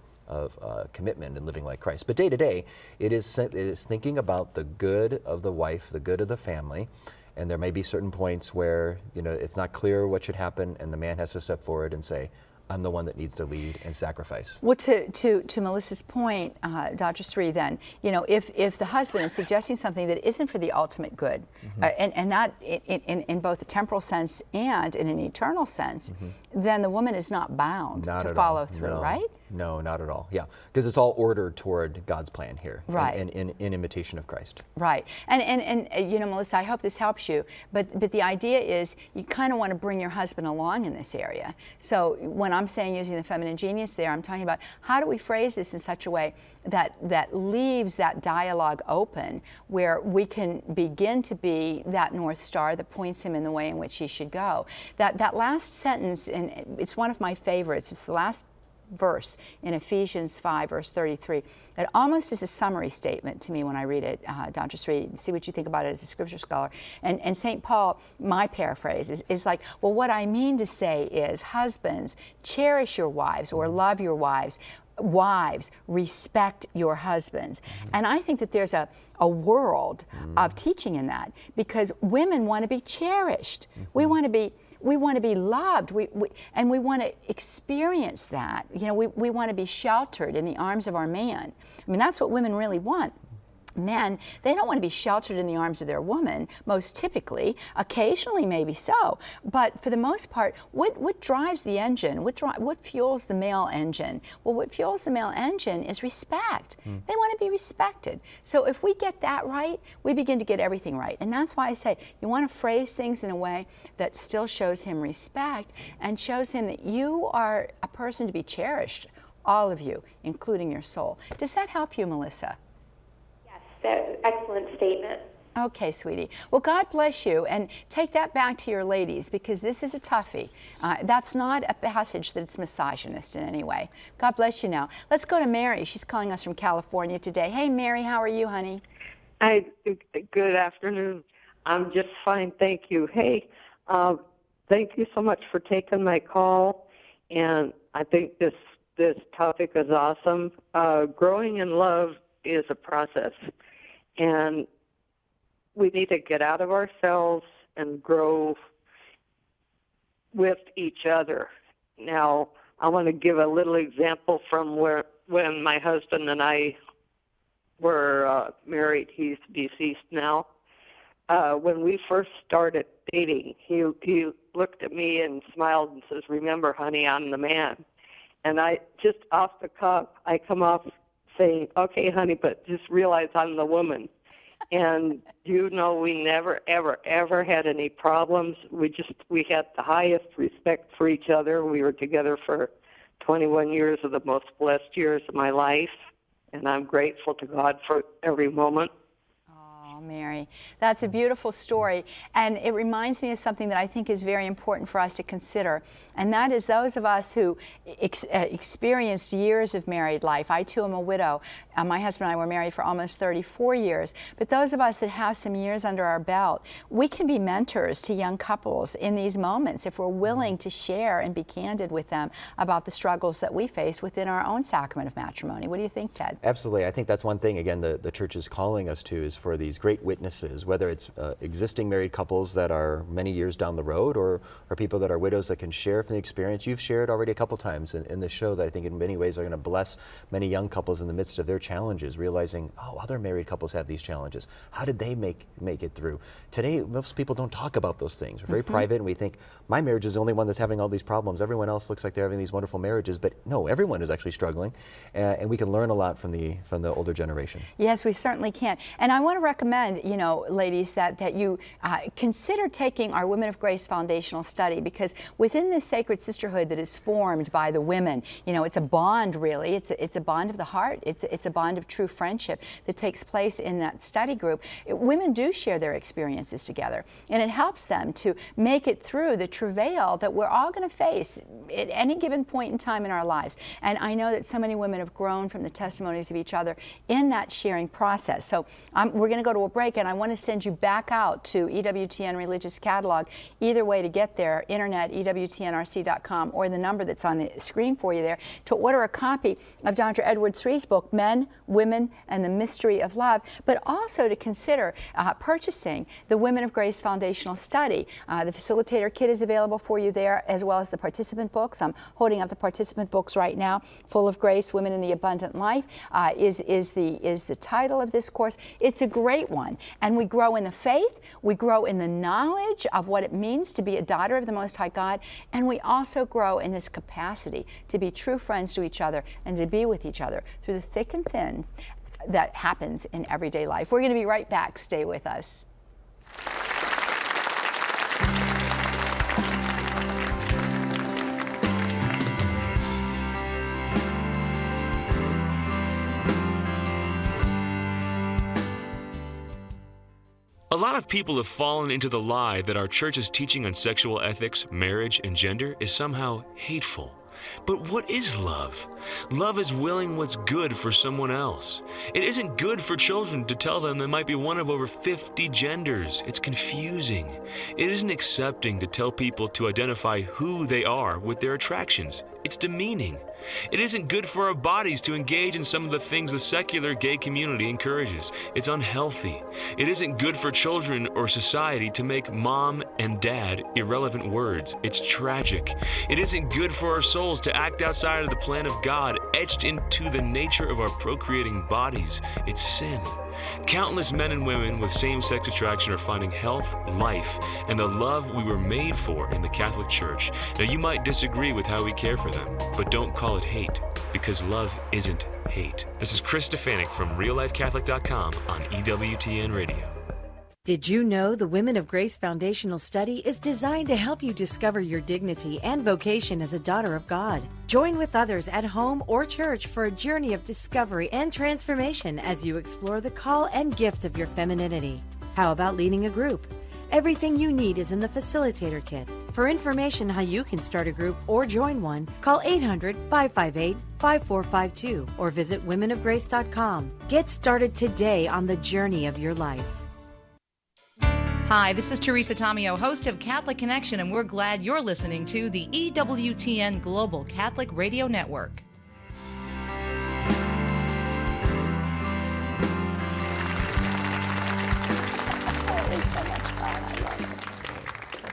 commitment and living like Christ. But day to day, it is thinking about the good of the wife, the good of the family. And there may be certain points where it's not clear what should happen, and the man has to step forward and say, I'm the one that needs to lead and sacrifice. Well, to Melissa's point, Dr. Sri, then, if the husband is suggesting something that isn't for the ultimate good, and that in both a temporal sense and in an eternal sense, then the woman is not bound to follow through, right? No, not at all. Yeah, because it's all ordered toward God's plan here, right? In imitation of Christ, right? And Melissa, I hope this helps you. But the idea is you kind of want to bring your husband along in this area. So when I'm saying using the feminine genius there, I'm talking about how do we phrase this in such a way that leaves that dialogue open, where we can begin to be that North Star that points him in the way in which he should go. That last sentence, and it's one of my favorites. It's the last verse in Ephesians 5, verse 33. It almost is a summary statement to me when I read it, Dr. Sri. See what you think about it as a scripture scholar. And St. Paul, my paraphrase, is like, well, what I mean to say is, husbands, cherish your wives or love your wives. Wives, respect your husbands. And I think that there's a world of teaching in that, because women want to be cherished. We want to be loved, and we want to experience that. We want to be sheltered in the arms of our man. I mean, that's what women really want. Men, they don't want to be sheltered in the arms of their woman, most typically. Occasionally, maybe so. But for the most part, what drives the engine? What fuels the male engine? Well, what fuels the male engine is respect. They want to be respected. So if we get that right, we begin to get everything right. And that's why I say you want to phrase things in a way that still shows him respect and shows him that you are a person to be cherished, all of you, including your soul. Does that help you, Melissa? Excellent statement. Okay, sweetie. Well, God bless you, and take that back to your ladies, because this is a toughie. That's not a passage that's misogynist in any way. God bless you now. Let's go to Mary. She's calling us from California today. Hey, Mary, how are you, honey? Hi, good afternoon. I'm just fine, thank you. Hey, thank you so much for taking my call, and I think this topic is awesome. Growing in love is a process, and we need to get out of ourselves and grow with each other. Now, I want to give a little example from when my husband and I were married. He's deceased now. When we first started dating, he looked at me and smiled and says, "Remember, honey, I'm the man." And I just off the cuff, I come off saying, "Okay, honey, but just realize I'm the woman." And we never, ever, ever had any problems. We had the highest respect for each other. We were together for 21 years of the most blessed years of my life, and I'm grateful to God for every moment. Mary, that's a beautiful story, and it reminds me of something that I think is very important for us to consider, and that is those of us who experienced years of married life. I too am a widow. My husband and I were married for almost 34 years, but those of us that have some years under our belt, we can be mentors to young couples in these moments if we're willing to share and be candid with them about the struggles that we face within our own sacrament of matrimony. What do you think, Ted? Absolutely. I think that's one thing, again, the church is calling us to, is for these great witnesses, whether it's existing married couples that are many years down the road, or people that are widows that can share from the experience. You've shared already a couple times in the show that I think in many ways are going to bless many young couples in the midst of their challenges, realizing, oh, other married couples have these challenges. How did they make it through? Today, most people don't talk about those things. We're very private, and we think, my marriage is the only one that's having all these problems. Everyone else looks like they're having these wonderful marriages, but no, everyone is actually struggling, and we can learn a lot from the older generation. Yes, we certainly can. And I want to recommend, ladies, that you consider taking our Women of Grace foundational study, because within this sacred sisterhood that is formed by the women, it's a bond, really. It's a bond of the heart. It's a bond of true friendship that takes place in that study group. Women do share their experiences together, and it helps them to make it through the travail that we're all going to face at any given point in time in our lives. And I know that so many women have grown from the testimonies of each other in that sharing process. So we're going to go to a break, and I want to send you back out to EWTN Religious Catalog. Either way to get there, internet, EWTNRC.com, or the number that's on the screen for you there, to order a copy of Dr. Edward Sri's book, Men, Women, and the Mystery of Love, but also to consider purchasing the Women of Grace Foundational Study. The Facilitator Kit is available for you there, as well as the participant books. I'm holding up the participant books right now. Full of Grace, Women in the Abundant Life is the title of this course. It's a great one, and we grow in the faith, we grow in the knowledge of what it means to be a daughter of the Most High God, and we also grow in this capacity to be true friends to each other and to be with each other through the thick and thin that happens in everyday life. We're going to be right back. Stay with us. A lot of people have fallen into the lie that our church's teaching on sexual ethics, marriage, and gender is somehow hateful. But what is love? Love is willing what's good for someone else. It isn't good for children to tell them they might be one of over 50 genders. It's confusing. It isn't accepting to tell people to identify who they are with their attractions. It's demeaning. It isn't good for our bodies to engage in some of the things the secular gay community encourages. It's unhealthy. It isn't good for children or society to make mom and dad irrelevant words. It's tragic. It isn't good for our souls to act outside of the plan of God, etched into the nature of our procreating bodies. It's sin. Countless men and women with same-sex attraction are finding health, life, and the love we were made for in the Catholic Church. Now, you might disagree with how we care for them, but don't call it hate, because love isn't hate. This is Chris Stefanik from RealLifeCatholic.com on EWTN Radio. Did you know the Women of Grace Foundational Study is designed to help you discover your dignity and vocation as a daughter of God? Join with others at home or church for a journey of discovery and transformation as you explore the call and gift of your femininity. How about leading a group? Everything you need is in the Facilitator Kit. For information how you can start a group or join one, call 800-558-5452 or visit womenofgrace.com. Get started today on the journey of your life. Hi, this is Teresa Tomeo, host of Catholic Connection, and we're glad you're listening to the EWTN Global Catholic Radio Network. It's so much fun. I love it.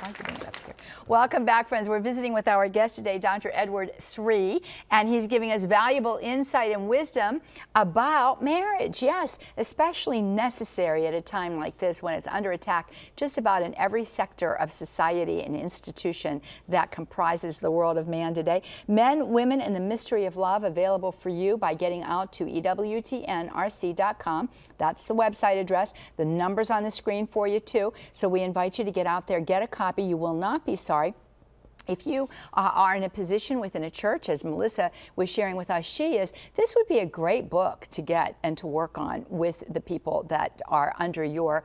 I can bring it up here. Welcome back, friends. We're visiting with our guest today, Dr. Edward Sri, and he's giving us valuable insight and wisdom about marriage. Yes, especially necessary at a time like this when it's under attack just about in every sector of society and institution that comprises the world of man today. Men, Women, and the Mystery of Love, available for you by getting out to EWTNRC.com. That's the website address. The number's on the screen for you, too. So we invite you to get out there, get a copy. You will not be sorry. If you are in a position within a church, as Melissa was sharing with us, this would be a great book to get and to work on with the people that are under your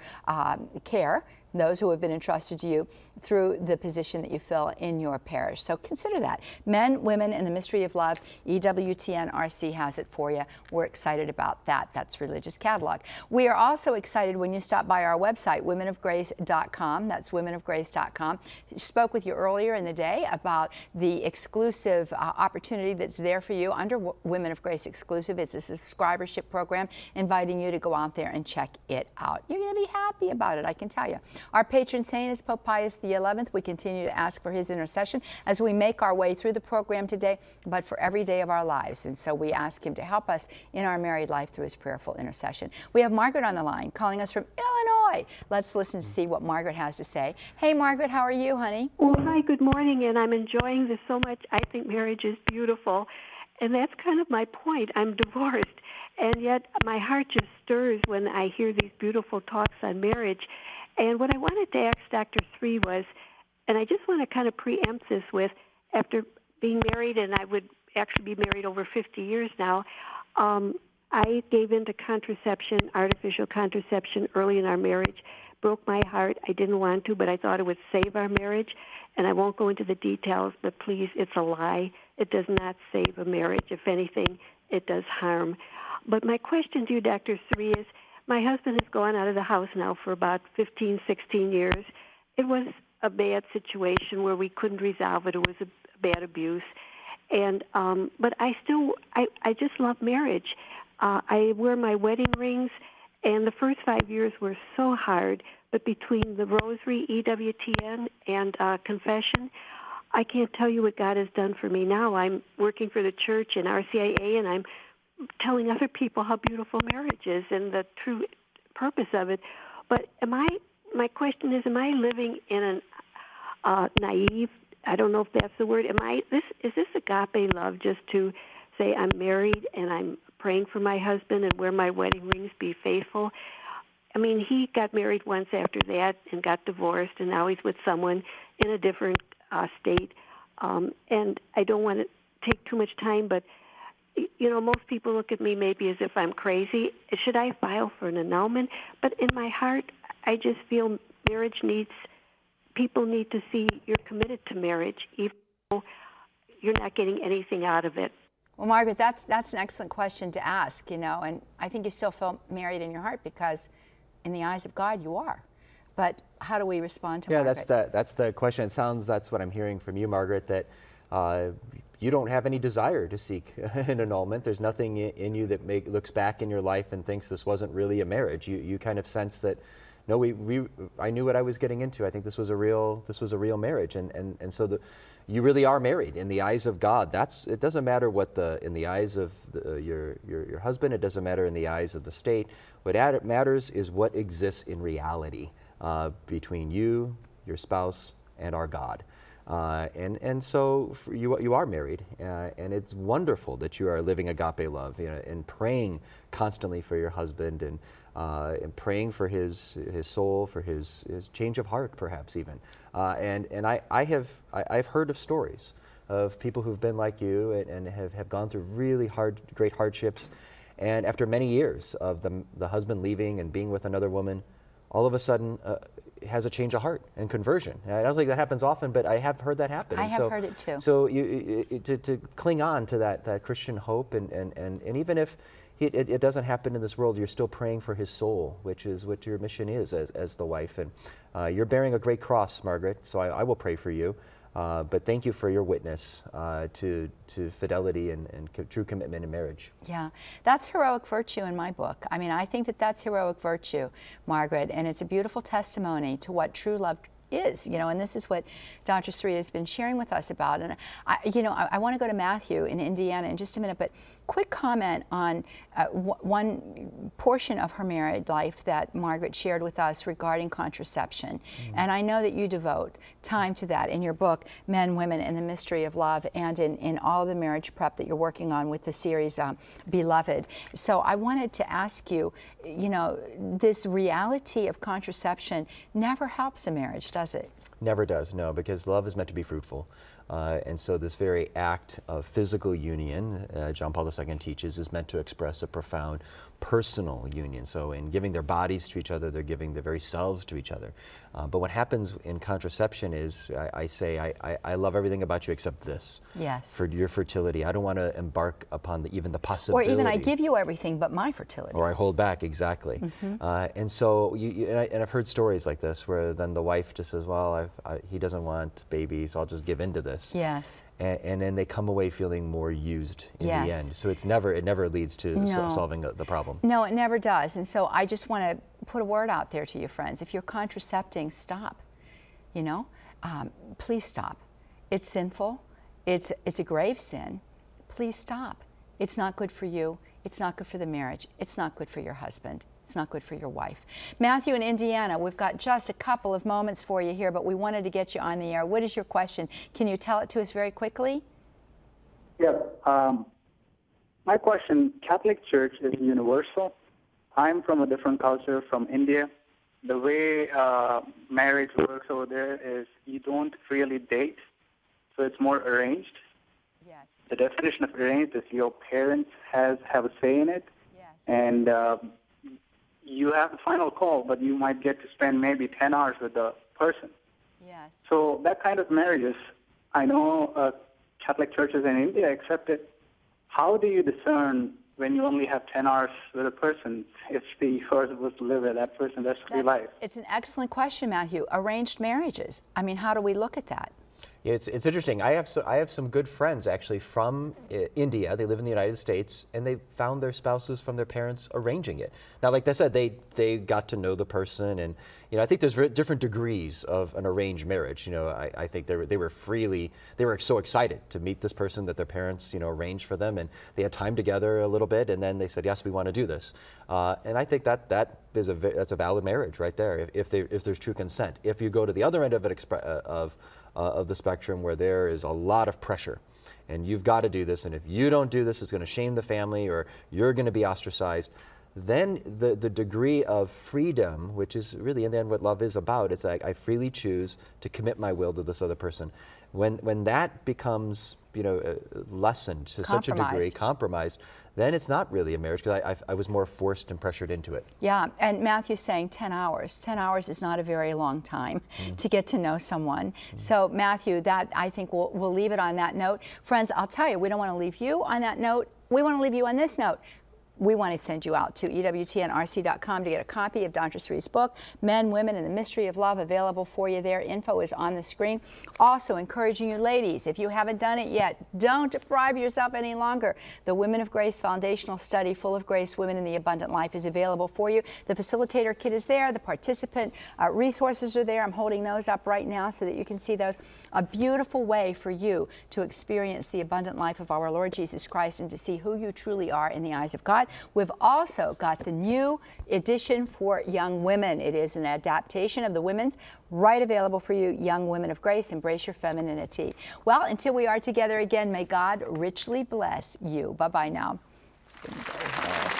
care, those who have been entrusted to you through the position that you fill in your parish. So consider that. Men, Women, and the Mystery of Love, EWTN-RC has it for you. We're excited about that. That's Religious Catalog. We are also excited when you stop by our website, womenofgrace.com. That's womenofgrace.com. I spoke with you earlier in the day about the exclusive opportunity that's there for you under Women of Grace Exclusive. It's a subscribership program inviting you to go out there and check it out. You're going to be happy about it, I can tell you. Our patron saint is Pope Pius XI. We continue to ask for his intercession as we make our way through the program today, but for every day of our lives. And so we ask him to help us in our married life through his prayerful intercession. We have Margaret on the line calling us from Illinois. Let's listen to see what Margaret has to say. Hey, Margaret, how are you, honey? Well, hi, good morning, and I'm enjoying this so much. I think marriage is beautiful, and that's kind of my point. I'm divorced, and yet my heart just stirs when I hear these beautiful talks on marriage. And what I wanted to ask Dr. Sri was, and I just want to kind of preempt this with, after being married, and I would actually be married over 50 years now, I gave into contraception, artificial contraception, early in our marriage. Broke my heart. I didn't want to, but I thought it would save our marriage. And I won't go into the details, but please, it's a lie. It does not save a marriage. If anything, it does harm. But my question to you, Dr. Sri, is, my husband has gone out of the house now for about 15, 16 years. It was a bad situation where we couldn't resolve it. It was a bad abuse. And but I just love marriage. I wear my wedding rings, and the first 5 years were so hard. But between the rosary, EWTN, and confession, I can't tell you what God has done for me now. I'm working for the church and RCIA, and I'm telling other people how beautiful marriage is and the true purpose of it. But my question is, am I living in an naive, I don't know if that's the word, is this agape love, just to say I'm married and I'm praying for my husband and wear my wedding rings, be faithful? I mean, he got married once after that and got divorced, and now he's with someone in a different state. And I don't want to take too much time, but you know, most people look at me maybe as if I'm crazy. Should I file for an annulment? But in my heart, I just feel people need to see you're committed to marriage, even though you're not getting anything out of it. Well, Margaret, that's an excellent question to ask, you know, and I think you still feel married in your heart because in the eyes of God you are. But how do we respond to Margaret? Yeah, that's the question. It sounds, that's what I'm hearing from you, Margaret, that you don't have any desire to seek an annulment. There's nothing in you that looks back in your life and thinks this wasn't really a marriage. You kind of sense that, no, I knew what I was getting into. I think this was a real marriage, and so you really are married in the eyes of God. It doesn't matter what in the eyes of your husband. It doesn't matter in the eyes of the state. What matters is what exists in reality between you, your spouse, and our God. And so you are married, and it's wonderful that you are living agape love, you know, and praying constantly for your husband, and praying for his soul, for his change of heart, perhaps even. And I've heard of stories of people who've been like you and have gone through really great hardships, and after many years of the husband leaving and being with another woman, all of a sudden has a change of heart and conversion. I don't think that happens often, but I have heard that happen. I have heard it too. So to cling on to that Christian hope, and even if it doesn't happen in this world, you're still praying for his soul, which is what your mission is as the wife. And you're bearing a great cross, Margaret, so I will pray for you. But thank you for your witness to fidelity and true commitment in marriage. Yeah, that's heroic virtue in my book. I mean, I think that's heroic virtue, Margaret, and it's a beautiful testimony to what true love is, and this is what Dr. Sri has been sharing with us about. And I want to go to Matthew in Indiana in just a minute, but quick comment on one portion of her married life that Margaret shared with us regarding contraception. And I know that you devote time to that in your book, Men, Women, and the Mystery of Love, and in all the marriage prep that you're working on with the series Beloved. So I wanted to ask you, this reality of contraception never helps a marriage, does it? Never does, no, because love is meant to be fruitful. And so this very act of physical union, John Paul II teaches, is meant to express a profound personal union. So in giving their bodies to each other, they're giving their very selves to each other. But what happens in contraception is I say, I love everything about you except this. Yes. For your fertility. I don't want to embark upon even the possibility. Or even I give you everything but my fertility. Or I hold back, exactly. And so, and I've heard stories like this where then the wife just says, well, he doesn't want babies, I'll just give into this. Yes. And then they come away feeling more used in the end. So it never leads to solving the problem. No, it never does. And so I just want to put a word out there to you, friends. If you're contracepting, stop. Please stop. It's sinful. It's a grave sin. Please stop. It's not good for you. It's not good for the marriage. It's not good for your husband. It's not good for your wife. Matthew in Indiana, we've got just a couple of moments for you here, but we wanted to get you on the air. What is your question? Can you tell it to us very quickly? Yes. My question, Catholic Church is universal. I'm from a different culture, from India. The way marriage works over there is you don't really date, so it's more arranged. Yes. The definition of arranged is your parents have a say in it. Yes. And you have the final call, but you might get to spend maybe 10 hours with the person. Yes. So that kind of marriages, I know Catholic churches in India accept it. How do you discern when you only have 10 hours with a person if you are supposed to live with that person the rest of your life? It's an excellent question, Matthew. Arranged marriages. I mean, how do we look at that? It's interesting. I have some good friends actually from India. They live in the United States, and they found their spouses from their parents arranging it. Now, like I said, they got to know the person, and I think there's different degrees of an arranged marriage. I think they were so excited to meet this person that their parents arranged for them, and they had time together a little bit, and then they said, yes, we want to do this. And I think that's a valid marriage right there if there's true consent. If you go to the other end of it of the spectrum where there is a lot of pressure and you've got to do this, and if you don't do this, it's going to shame the family or you're going to be ostracized, then the degree of freedom, which is really in the end what love is about, it's like I freely choose to commit my will to this other person. When that becomes lessened to such a degree, compromised, then it's not really a marriage because I was more forced and pressured into it. Yeah, and Matthew's saying 10 hours. 10 hours is not a very long time to get to know someone. So Matthew, that I think we'll leave it on that note. Friends, I'll tell you, we don't want to leave you on that note. We want to leave you on this note. We want to send you out to EWTNRC.com to get a copy of Dr. Sri's book, Men, Women, and the Mystery of Love, available for you there. Info is on the screen. Also encouraging you ladies, if you haven't done it yet, don't deprive yourself any longer. The Women of Grace Foundational Study, Full of Grace, Women in the Abundant Life, is available for you. The facilitator kit is there. The participant resources are there. I'm holding those up right now so that you can see those. A beautiful way for you to experience the abundant life of our Lord Jesus Christ and to see who you truly are in the eyes of God. We've also got the new edition for young women. It is an adaptation of the women's, right available for you, Young Women of Grace. Embrace your femininity. Well, until we are together again, may God richly bless you. Bye-bye now. It's been very hard.